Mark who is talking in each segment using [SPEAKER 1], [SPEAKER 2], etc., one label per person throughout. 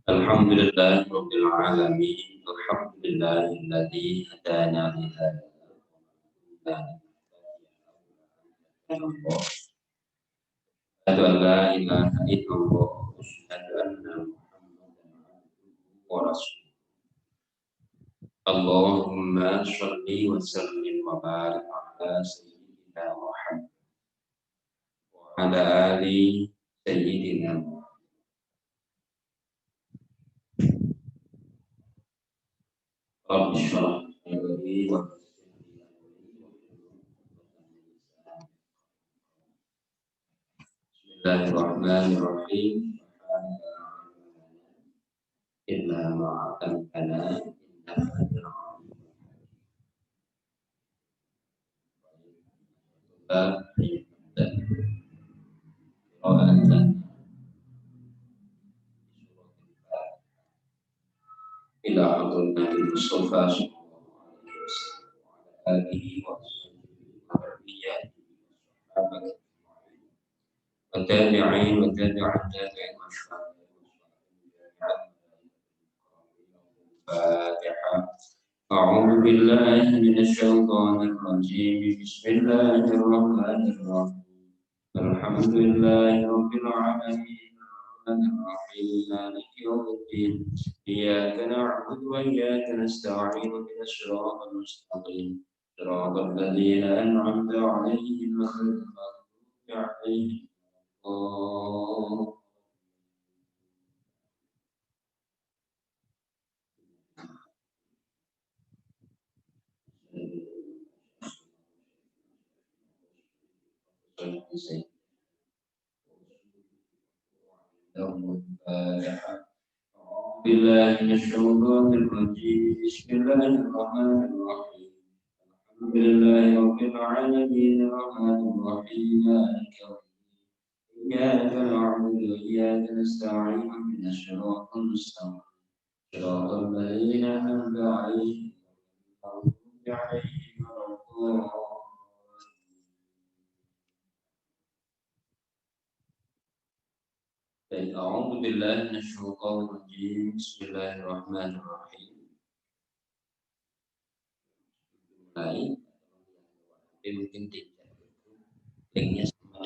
[SPEAKER 1] Alhamdulillahirabbil alamin. Alhamdulillahilladzi hadana li hadzal asyhadu an la ilaha illallah wa asyhadu anna Muhammadan abduhu wa rasuluh. Allahumma shalli wa sallim wa barik ala sayyidina Muhammad wa ala ali sayyidina Muhammad. Rabbi shrah li sadri wa Bismillahirrahmanirrahim. Illa ma'atamkana innaka antal ila hadratin Nabi Mustafa sallallahu alaihi wasallam wa ala alihi wa sahbihi wa tabi'in wa tabi'in Fatihah. A'udzu billahi minasy syaithanir rajim. Bismillahirrahmanirrahim. Alhamdulillahi rabbil alamin. Ar-Rahim maliki yaumiddin. Iyyaka na'budu wa iyyaka nasta'in. Ihdinas siratal mustaqim. Siratal ladzina an'amta 'alaihim ghairil maghdubi 'alaihim waladdallin. بالله من الشيطان الرجيم بسم الله الرحمن الرحيم الحمد لله رب العالمين الرحمن الرحيم مالك يوم الدين إياك نعبد وإياك نستعين اهدنا الصراط المستقيم صراط الذين أنعمت عليهم غير المغضوب عليهم ولا الضالين. أعوذ بالله من الشيطان الرجيم بسم الله الرحمن الرحيم. Mulai mungkin tidak linknya sama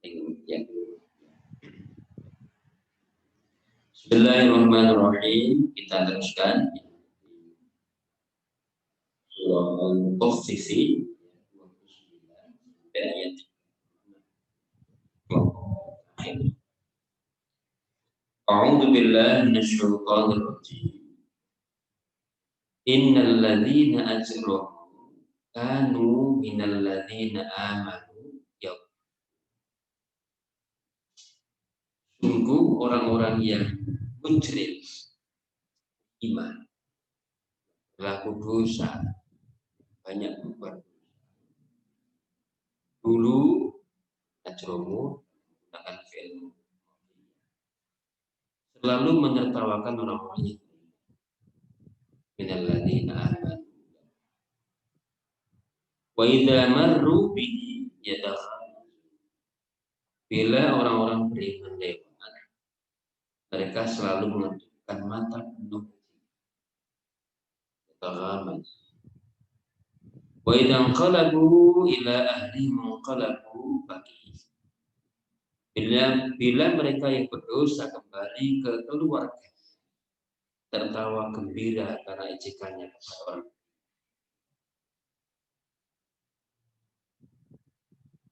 [SPEAKER 1] link yang Bismillahirrahmanirrahim. Kita teruskan surah Al-Mutaffifin 29 ayat 3. A'udzu billahi minasyaitonir rajim. Innal ladzina ajramu kanu minal ladzina amanu. Sungguh orang-orang yang mujrim iman, pelaku dosa, banyak berbuat dulu ajramu menggunakan fi'il selalu menertawakan orang-orang yang minal ladzina amanu. Wa idza marru bihi yatakhafun. Bila orang-orang beriman lewat, mereka selalu menundukkan mata penuh yatakhafun. Wa idza qalabu ila ahli munqalabu baki. Bila mereka yang berdosa kembali ke keluarga, tertawa gembira karena ejekannya kepada orang.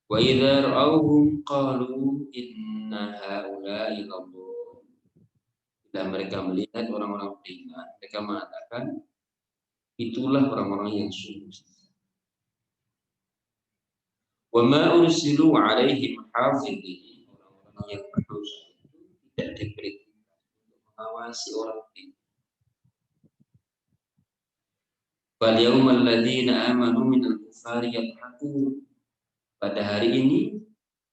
[SPEAKER 1] Wa idza ra'awhum qalu inna haula'i ladallun. Bila mereka melihat orang-orang beriman, mereka mengatakan itulah orang-orang yang sungguh. Wa ma ursilu 'alaihim hafidhin. Orang-orang yang berdosa itu tidak diberi untuk mengawasi orang beriman. Fal yawmal ladzina amanu minal kufari yadhakun. Pada hari ini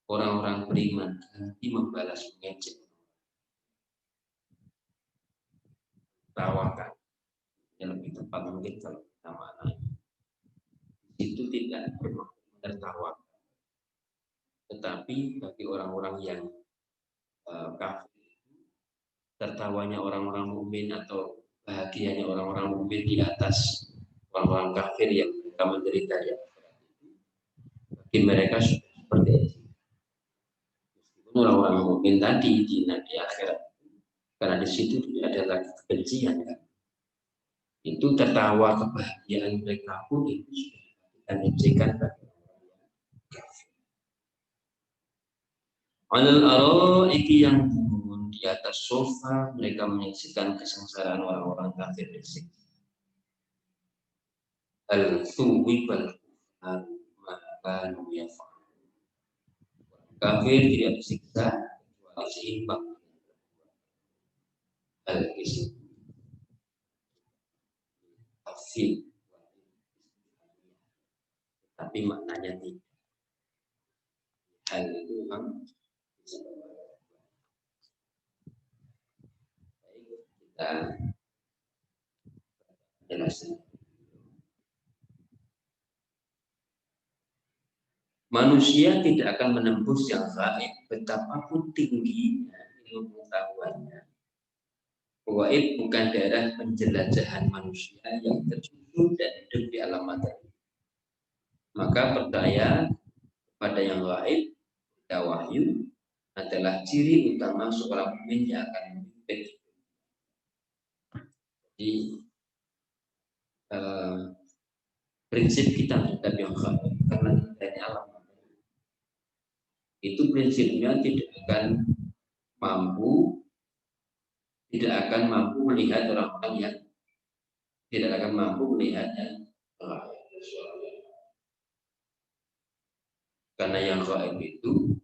[SPEAKER 1] orang-orang beriman nanti membalas mengejek, tawakan. Yang lebih tepat mungkin kalau kita maknai itu tidak bermaksud menertawakan, tetapi bagi orang-orang yang kafir tertawanya orang-orang mukmin atau bahagianya orang-orang mukmin di atas orang-orang kafir yang mereka menderita di akhirat. Bagi mereka sudah seperti itu. Meskipun orang-orang mukmin tadi di akhirat, karena di situ tidak ada lagi kebencian kan. Itu tertawa kebahagiaan mereka pun itu sudah kita menjadikan bagi orang yang kafir. Alal araiki yang di atas sofa mereka menyaksikan kesengsaraan orang-orang kafir disiksa. Al-thuwibal kufar maka kafir tidak disiksa kecuali seimbang. Al-ism kafir tapi maknanya tidak. Hal itu memang baik kita jelaskan. Manusia tidak akan menembus yang gaib betapapun tingginya ilmu pengetahuannya. Gaib bukan daerah penjelajahan manusia yang tersusun dan hidup di alam materi. Maka percaya pada yang gaib, wahyu adalah ciri utama seorang mukmin yang akan memimpin. Jadi prinsip kita terhadap yang gaib karena dari alam itu prinsipnya tidak akan mampu melihat orang-orang yang tidak akan mampu melihatnya. Karena yang gaib itu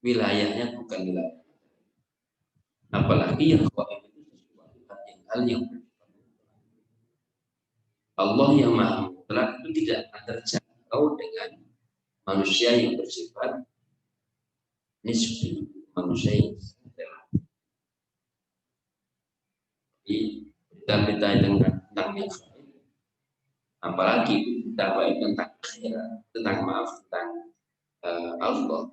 [SPEAKER 1] wilayahnya bukan wilayah. Apalagi yang gaib itu sesuatu hal yang Allah yang Maha Mutlak itu tidak akan terjangkau dengan manusia yang bersifat nisbi, manusia yang kita tentang yang gaib, apalagi kita baik tentang akhirat, tentang Allah,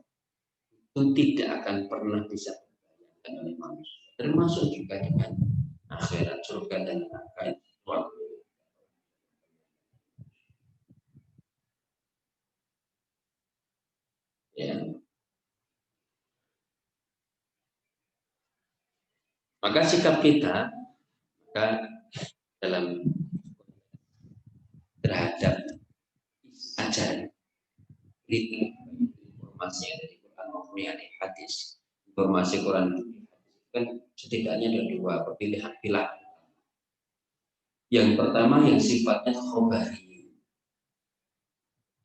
[SPEAKER 1] itu tidak akan pernah bisa dibayangkan oleh manusia. Termasuk juga dengan akhirat, surga dan neraka itu. Ya. Maka sikap kita dalam terhadap ajaran informasi yang dari Quran maupun yang dari hadis, informasi Quran kan setidaknya ada dua pilihan. Yang pertama yang sifatnya khobari,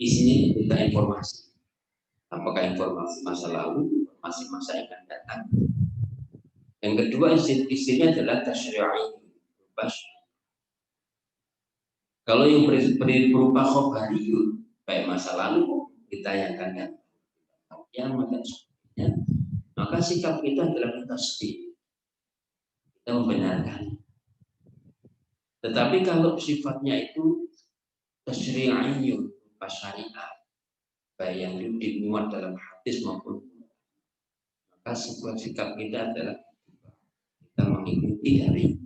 [SPEAKER 1] isinya tentang informasi, apakah informasi masa lalu, informasi masa yang akan datang. Yang kedua isinya adalah tasyri'i, kalau yang berupa khobariyun baik masa lalu kita yang akan datang yang maka sikap kita adalah tasbih, kita membenarkan. Tetapi kalau sifatnya itu tasyri'iyun, syariat, baik yang dimuat dalam hadis maupun, maka sebuah sikap kita adalah kita mengikuti dari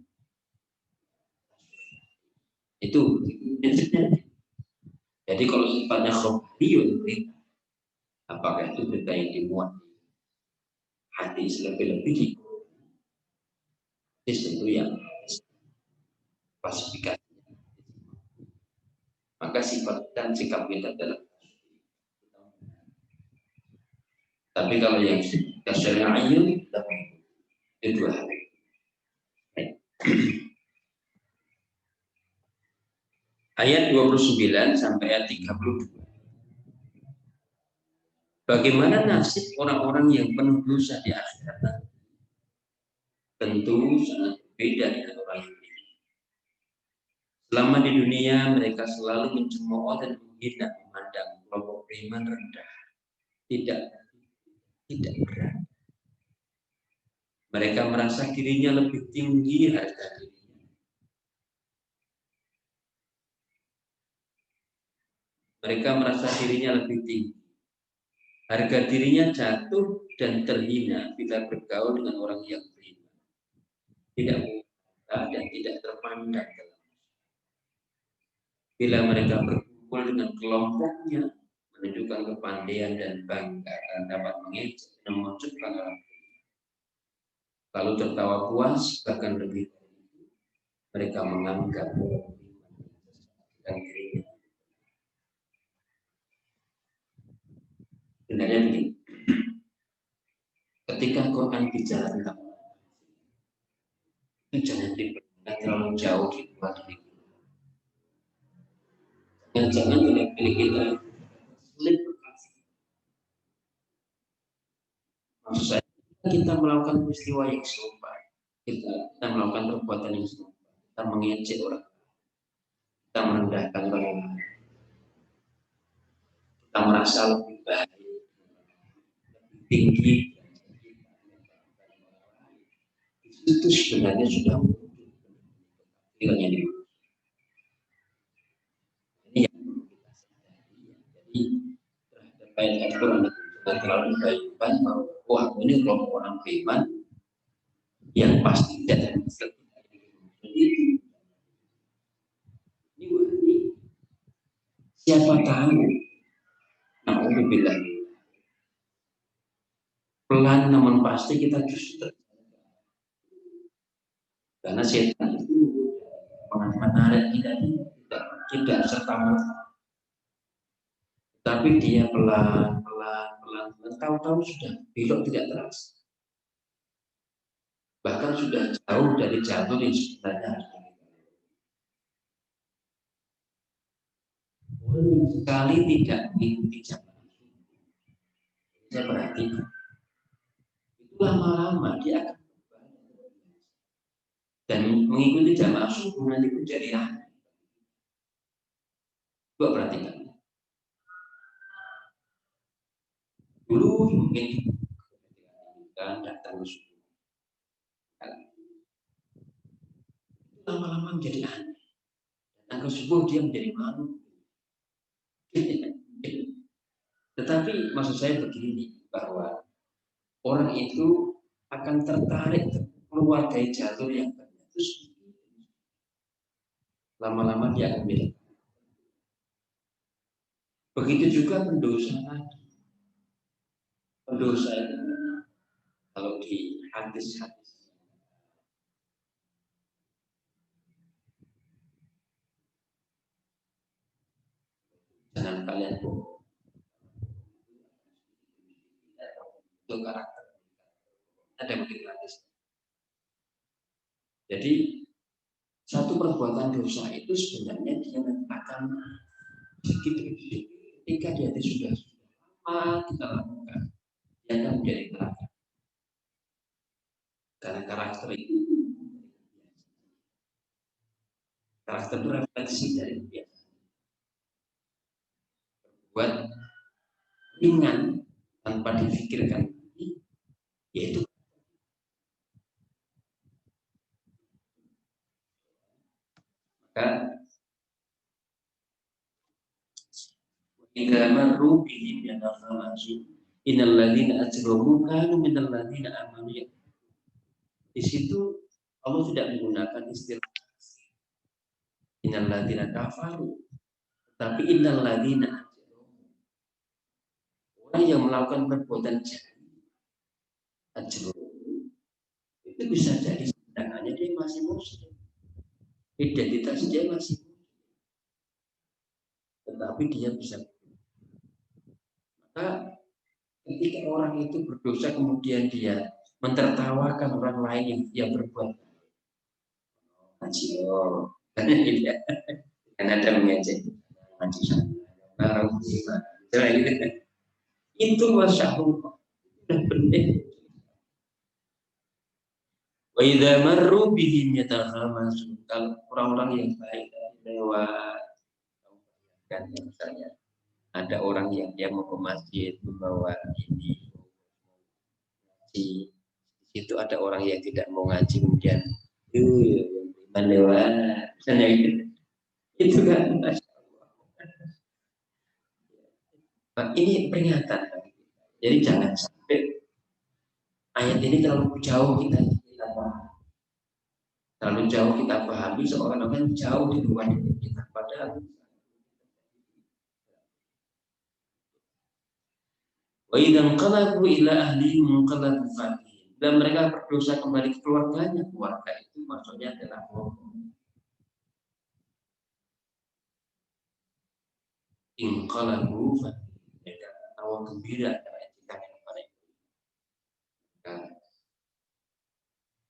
[SPEAKER 1] itu. Jadi kalau sifatnya khobariyun, apakah itu berita yang dimuat hadis, lebih-lebih di hadis tentu yang klasifikasi. Maka sifat dan sikap kita adalah. Tapi kalau yang tasyri'iyun itu dua hal. Ayat 29 sampai ayat 32. Bagaimana nasib orang-orang yang penuh dosa di akhirat? Tentu sangat berbeda dengan orang ini. Selama di dunia mereka selalu mencemooh dan menghina, memandang kelompok beriman rendah, tidak berat. Mereka merasa dirinya lebih tinggi harga dirinya. Mereka merasa dirinya lebih tinggi. Harga dirinya jatuh dan terhina bila bergaul dengan orang yang beriman, tidak mudah dan tidak terpandang. Bila mereka berkumpul dengan kelompoknya, menunjukkan kepandaian dan bangga dan dapat mengejek dan menunjukkan orang. Lalu tertawa puas, bahkan lebih dari itu, mereka menganggap dan dirinya. Sebenarnya begini, ketika Quran bicara tentang itu jangan diberikan terlalu jauh di luar diri. Dan jangan pilih-pilih kita sulit berkasih. Maksud saya, kita melakukan peristiwa yang serupa, kita melakukan perbuatan yang serupa, kita mengejek orang, kita merendahkan orang lain, kita merasa lebih baik, lebih tinggi, itu sebenarnya sudah tinggalnya di ini yang kita sadari. Jadi terhadap ayat Quran dengan terlalu dibayangkan bahwa wah ini kelompok orang beriman yang pasti tidak ini siapa tahu alhamdulillah pelan namun pasti kita justru karena setan itu menarik kita tidak serta merta, tapi dia pelan tahu-tahu sudah belok tidak terasa, bahkan sudah jauh dari jalur yang sebenarnya sekali tidak mengikuti jalan. Saya perhatikan itu lama-lama dia akan dan mengikuti jamaah subuh nanti pun jadi aneh. Coba perhatikan. Dulu mungkin kita datang ke subuh, lama-lama menjadi aneh. Datang ke subuh dia menjadi malu. Tetapi maksud saya begini, bahwa orang itu akan tertarik keluar dari jalur yang benar. Terus lama-lama dia akan beda. Begitu juga pendosa tadi. Pendosa itu kalau di hadis-hadis jangan kalian bohong. Itu karakter. Ada begitu hadis. Jadi satu perbuatan dosa itu sebenarnya dia akan sedikit ketika dia sudah lama kita lakukan, dia akan menjadi karakter. Karena karakter itu refleksi dari biasa. Buat ringan tanpa difikirkan, yaitu maka idza marru bihim yatafamazu innal ladzina ajramu kanu minal ladzina amanu. Di situ Allah tidak menggunakan istilah innal ladzina kafaru, tapi innal ladzina orang yang melakukan perbuatan jahat ajramu itu bisa jadi sebenarnya dia masih muslim, identitas dia masih, tetapi dia bisa. Maka ketika orang itu berdosa kemudian dia mentertawakan orang lain yang berbuat ajio, kan ada mengejek ajio, itu masya Allah benar. Wa idza marru bihim yataghamasun, kalau orang-orang yang baik lewat kan misalnya ada orang yang dia mau ke masjid membawa ini di situ ada orang yang tidak mau ngaji kemudian iman lewat misalnya gitu. Itu kan masya Allah. Nah, ini peringatan Jadi jangan sampai ayat ini terlalu jauh kita pahami. Terlalu jauh kita pahami seolah-olah jauh di luar kita. Padahal wa idzan qalabu ila ahlihim qalabu fakihin. Dan mereka berdosa kembali ke keluarganya. Keluarga itu maksudnya adalah inqalabu fakihin. Tawa gembira kita kepada mereka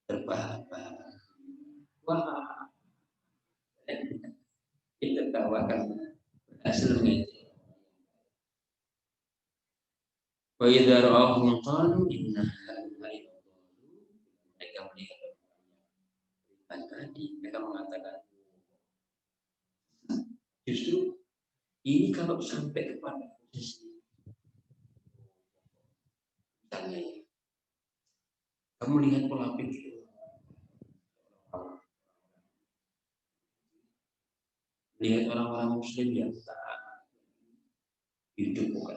[SPEAKER 1] terbahak-bahak. Wah, kita tawakan berhasil mengaji. Wa idza ra'ahum qalu inna haula'i mereka melihat tadi mereka mengatakan justru ini kalau sampai kepada posisi misalnya kamu lihat pola pikir lihat orang-orang muslim yang taat hidup bukan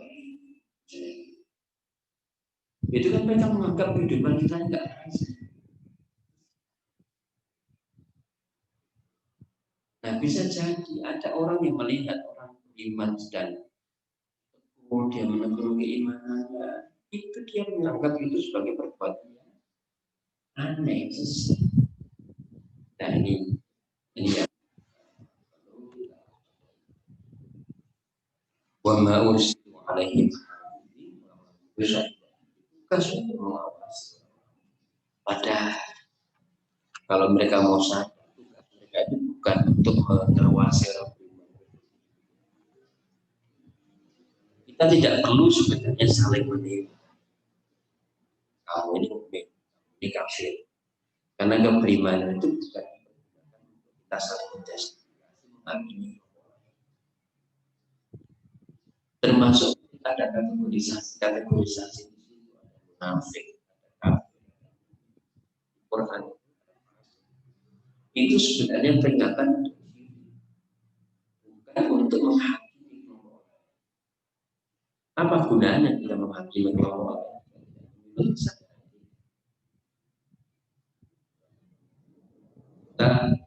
[SPEAKER 1] itu kan mereka menganggap kehidupan kita enggak berhasil. Nah bisa jadi ada orang yang melihat orang beriman dan dia menegur keimanannya itu dia menganggap itu sebagai perbuatan yang aneh. Nah ini yang wa ma ursilu alaihim bisa untuk mengawasi. Padahal kalau mereka mau sadar mereka itu bukan untuk mengawasi orang beriman. Kita tidak perlu sebenarnya saling menilai. Kamu ini mukmin, ini kafir. Karena keberimanan itu bukan kita saling menjustifikasi mengamini. Termasuk ada kategorisasi munafik, Quran itu sebenarnya peringatan bukan untuk menghakimi kelompok. Apa gunanya kita menghakimi kelompok? Dan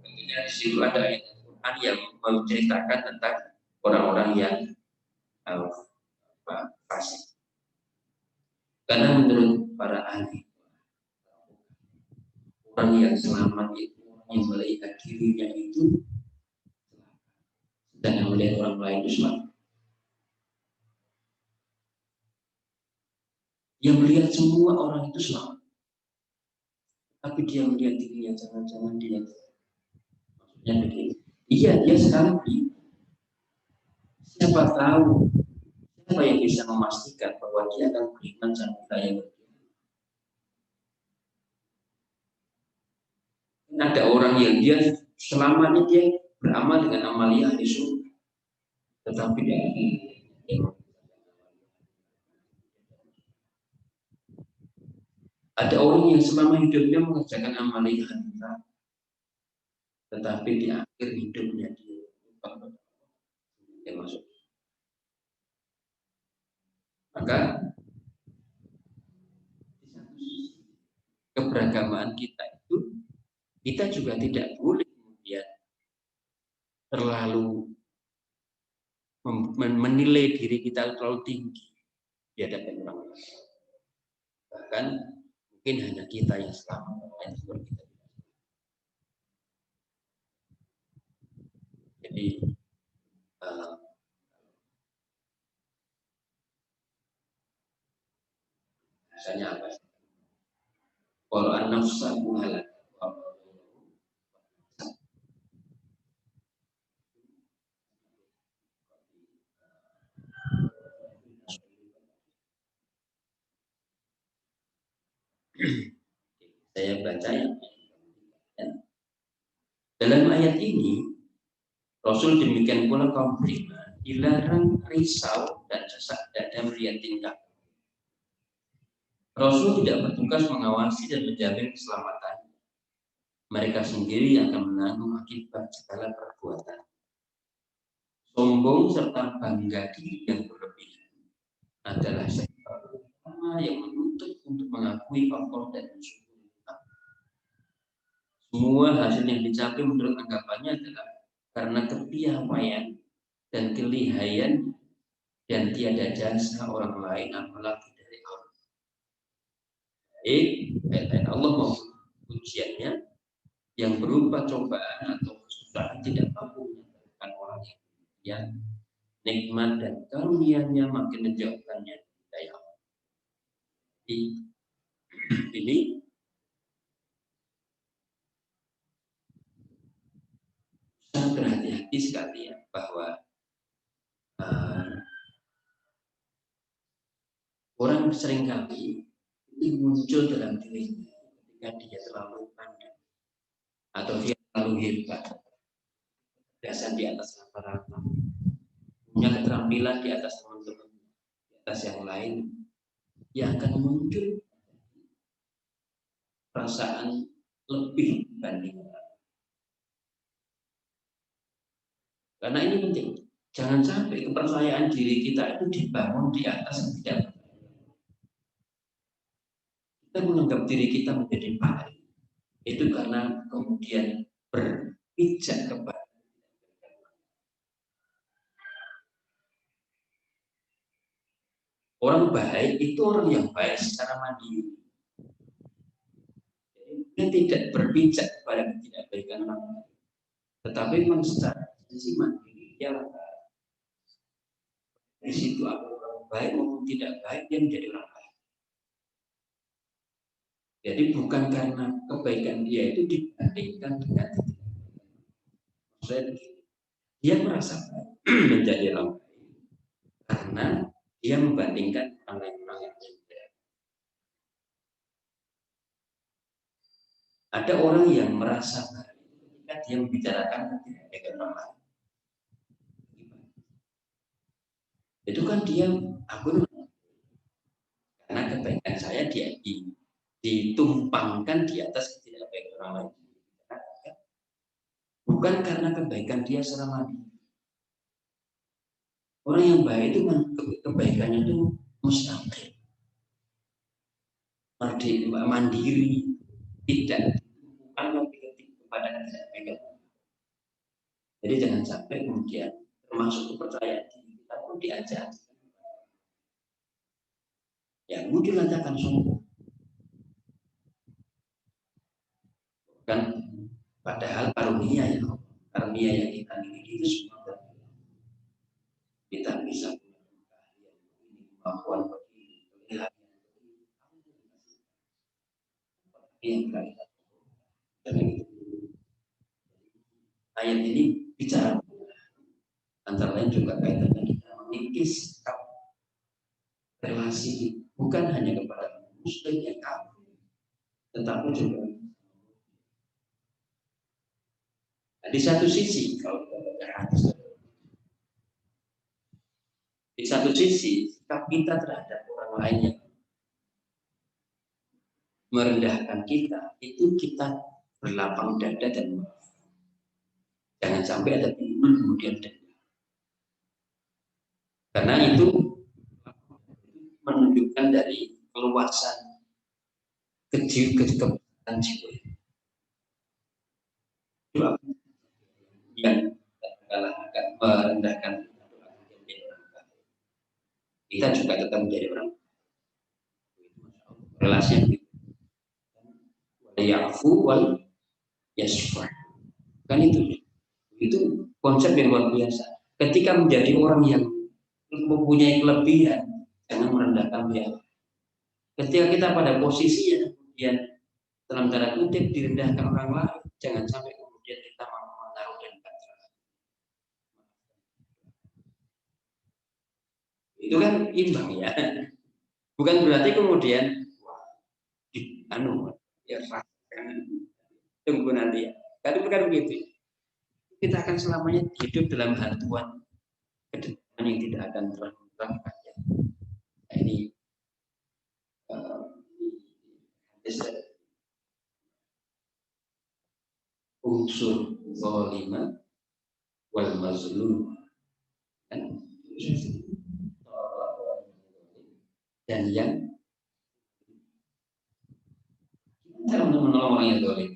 [SPEAKER 1] tentunya di situ ada ayat Quran yang menceritakan tentang orang-orang yang fasik. Karena menurut para ahli orang yang selamat itu orang yang melihat dirinya itu dan yang melihat orang lain itu selamat. Yang melihat semua orang itu selamat, tapi dia melihat dirinya jangan-jangan dia maksudnya begini. Iya dia sekarang siapa tahu siapa yang bisa memastikan bahwa dia akan beriman sampai kaya. Ada orang yang dia selamanya dia beramal dengan amalia di surga, tetapi dia ada orang yang selama hidupnya mengerjakan amalia tetapi di akhir hidupnya dia masuk. Maka keberagaman kita itu kita juga tidak boleh kemudian terlalu menilai diri kita terlalu tinggi di hadapan orang lain. Bahkan mungkin hanya kita yang selamat dan kita. Jadi misalnya apa? Kalau an-nafsa muhalak saya baca ya. Dalam ayat ini Rasul demikian pula kaum beriman dilarang risau dan sesak dada melihat tingkah. Rasul tidak bertugas mengawasi dan menjamin keselamatan. Mereka sendiri yang akan menanggung akibat segala perbuatan. Sombong serta bangga diri yang berlebihan adalah sebab utama yang menuntut untuk mengakui faktor dan bersyukur. Semua hasil yang dicapai menurut anggapannya adalah karena kepiawaian dan kelihayan dan tiada jasa orang lain apalagi dari Allah. Baik, Allah maupun ujiannya yang berupa cobaan atau kesusahan tidak mampu menyebabkan orang yang nikmat dan karunia-Nya makin menjauhkannya dari Allah. Ini sangat berhati-hati sekali ya, bahwa orang seringkali itu muncul dalam dirinya ketika dia terlalu pandai atau dia terlalu hebat, kecerdasan di atas rata-rata, punya keterampilan di atas teman-teman, di atas yang lain, yang akan muncul perasaan lebih dibanding orang. Karena ini penting, jangan sampai kepercayaan diri kita itu dibangun di atas yang tidak. Kita menganggap diri kita menjadi baik itu karena kemudian berpijak kepada orang baik. Itu orang yang baik secara mandiri, dia tidak berpijak kepada ketidakbaikan orang lain, tetapi memang secara sisi mandiri dia dari situ apa orang baik maupun tidak baik dia menjadi orang baik. Jadi bukan karena kebaikan dia itu dibandingkan dengan ketidakbaikan. Dia merasa baik menjadi orang baik karena dia membandingkan orang yang tidak. Ada orang yang merasa baik ketika dia membicarakan ketidakbaikan orang lain. Itu kan dia, aku karena kebaikan saya dia ditumpangkan di atas ketidakbaikan orang lain. Bukan karena kebaikan dia secara mandiri. Orang yang baik itu kebaikannya itu mustaqil, mandiri, tidak kepada ketidakbaikan. Jadi jangan sampai kemudian termasuk kepercayaan diri kita pun diajak. Yang muncul akan sombong. Kan padahal karunia yang kita miliki itu semua kita bisa punya kemampuan begini, yang lain. Ayat ini bicara antara lain juga kaitannya kita mengikis relasi bukan hanya kepada muslim yang kafir, tetapi juga di satu sisi kalau kita baca hadis, di satu sisi sikap kita terhadap orang lain yang merendahkan kita itu kita berlapang dada dan maaf. Jangan sampai ada timbul kemudian dendam. Karena itu menunjukkan dari keluasan kejiwaan jiwa yang akan merendahkan kita juga tetap menjadi orang relasi yang yafu wal yasfa. Kan itu konsep yang luar biasa. Ketika menjadi orang yang mempunyai kelebihan, jangan merendahkan dia. Ketika kita pada posisi yang kemudian dalam tanda kutip direndahkan orang lain, jangan sampai kemudian kita menaruh dan itu kan imbang ya. Bukan berarti kemudian ya tunggu nanti ya. Tapi bukan begitu. Kita akan selamanya hidup dalam hantuan kedepan yang tidak akan terangkat. Nah, ini unsur zalimah wal mazlum. dan yang cara untuk menolong orang yang zalim.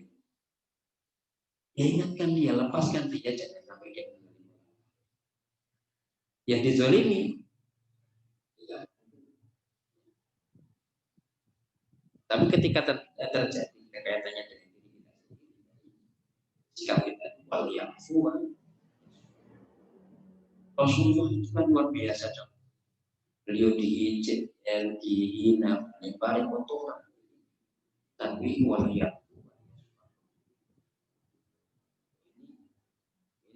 [SPEAKER 1] Ya ingatkan dia, lepaskan dia, jangan sampai dia yang dizalimi. Tapi ketika terjadi kaitannya dengan diri kita sendiri, sikap kita wal yang Rasulullah itu kan luar biasa, dong. Beliau diinjek, dihina, paling kotoran. Tapi wal yang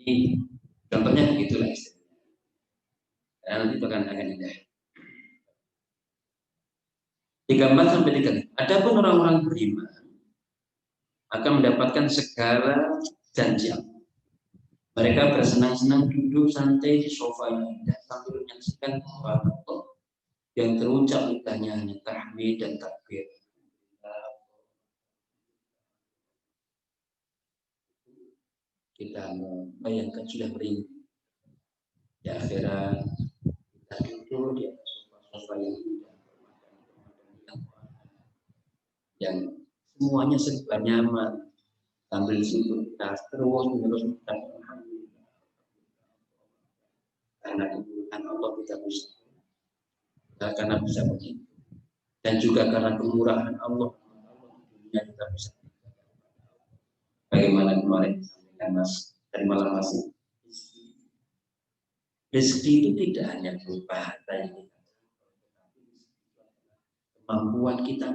[SPEAKER 1] ini contohnya begitulah istilahnya. Karena nanti itu akan indah. 34-35. Adapun orang-orang beriman akan mendapatkan segala janji Allah. Mereka bersenang-senang duduk santai di sofa yang indah sambil menyaksikan Allah yang terucap lidahnya hanya tahmid dan takbir. Kita membayangkan sudah beriman di akhirat, kita duduk di atas sofa yang indah yang semuanya serba nyaman sambil situ kita terus menerus karena kemuliaan Allah kita bisa, karena bisa begitu, dan juga karena kemurahan Allah dunia kita bisa. Bagaimana kemarin disampaikan Mas dari malam masih, rezeki itu tidak hanya berupa harta yang kita, kemampuan kita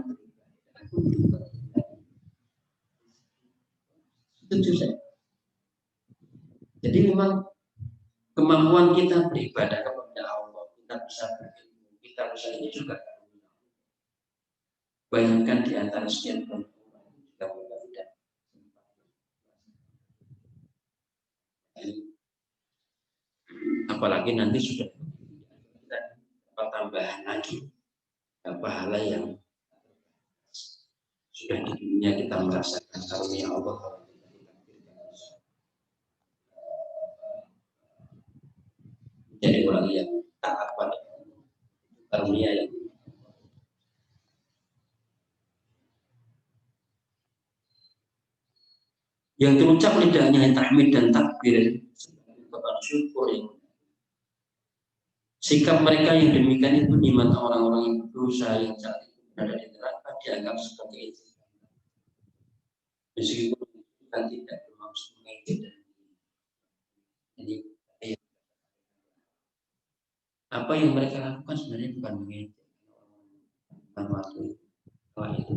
[SPEAKER 1] setuju saya. Jadi memang kemampuan kita beribadah kepada Allah, kita bisa berilmu, kita bisa ini juga. Bayangkan di antara sekian perempuan kita tidak. Apalagi nanti sudah kita tambahan lagi pahala yang sudah di dunia kita merasakan karunia Allah. Jadi orang yang taat pada karunia yang terucap lidahnya tahmid dan takbir kepada syukur yang sikap mereka yang demikian itu di mata orang-orang yang berdosa yang saat itu berada di neraka dianggap sebagai itu. Meskipun kita tidak bermaksud mengejek. Jadi apa yang mereka lakukan sebenarnya bukan mengejek, bukan waktu itu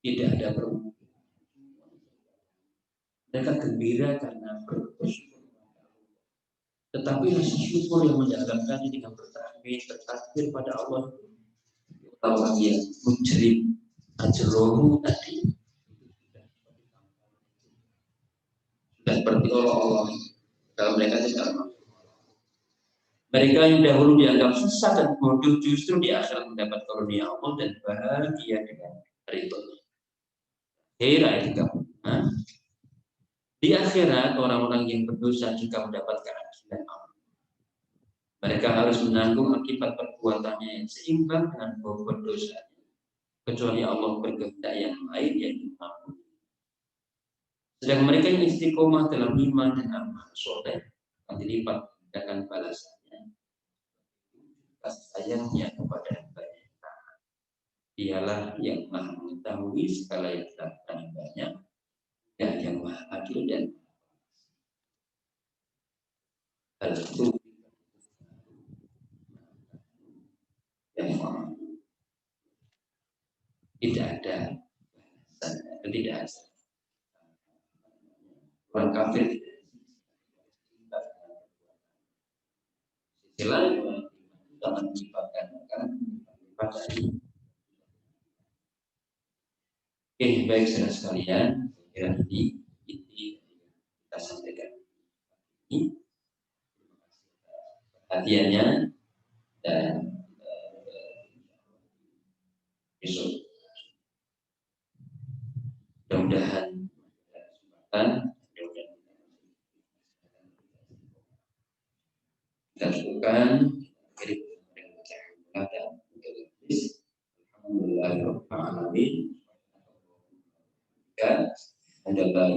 [SPEAKER 1] tidak ada perubahan. Mereka gembira karena bersyukur. Tetapi rasa syukur yang mendalamkan dengan bertakbir pada Allah, orang yang mujrim ajromu tadi sudah seperti Allah dalam mereka sekarang. Mereka yang dahulu dianggap sesat dan bodoh justru di akhirat mendapat karunia Allah dan bahagia dengan ridho. Di akhirat orang-orang yang berdosa juga mendapat keadilan Allah. Mereka harus menanggung akibat perbuatannya yang seimbang dengan bobot dosanya. Kecuali Allah berkehendak yang lain yang dimaklumi. Sedang mereka yang istiqomah dalam iman dan amal soleh akan dilipat dengan balasannya. Kasih sayangnya kepada hamba-Nya. Dialah yang maha mengetahui segala yang dilakukan hamba-Nya dan yang maha adil dan hal itu yang tidak ada dan tidak ada orang kafir sisi lain jangan menyebabkan pada ini. Oke, baik saudara sekalian, kira ini kita sampaikan ini perhatiannya dan besok mudah-mudahan kesempatan lakukan. Jadi dan alhamdulillahirobbilalamin. Dan adalah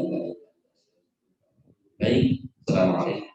[SPEAKER 1] baik. Assalamualaikum.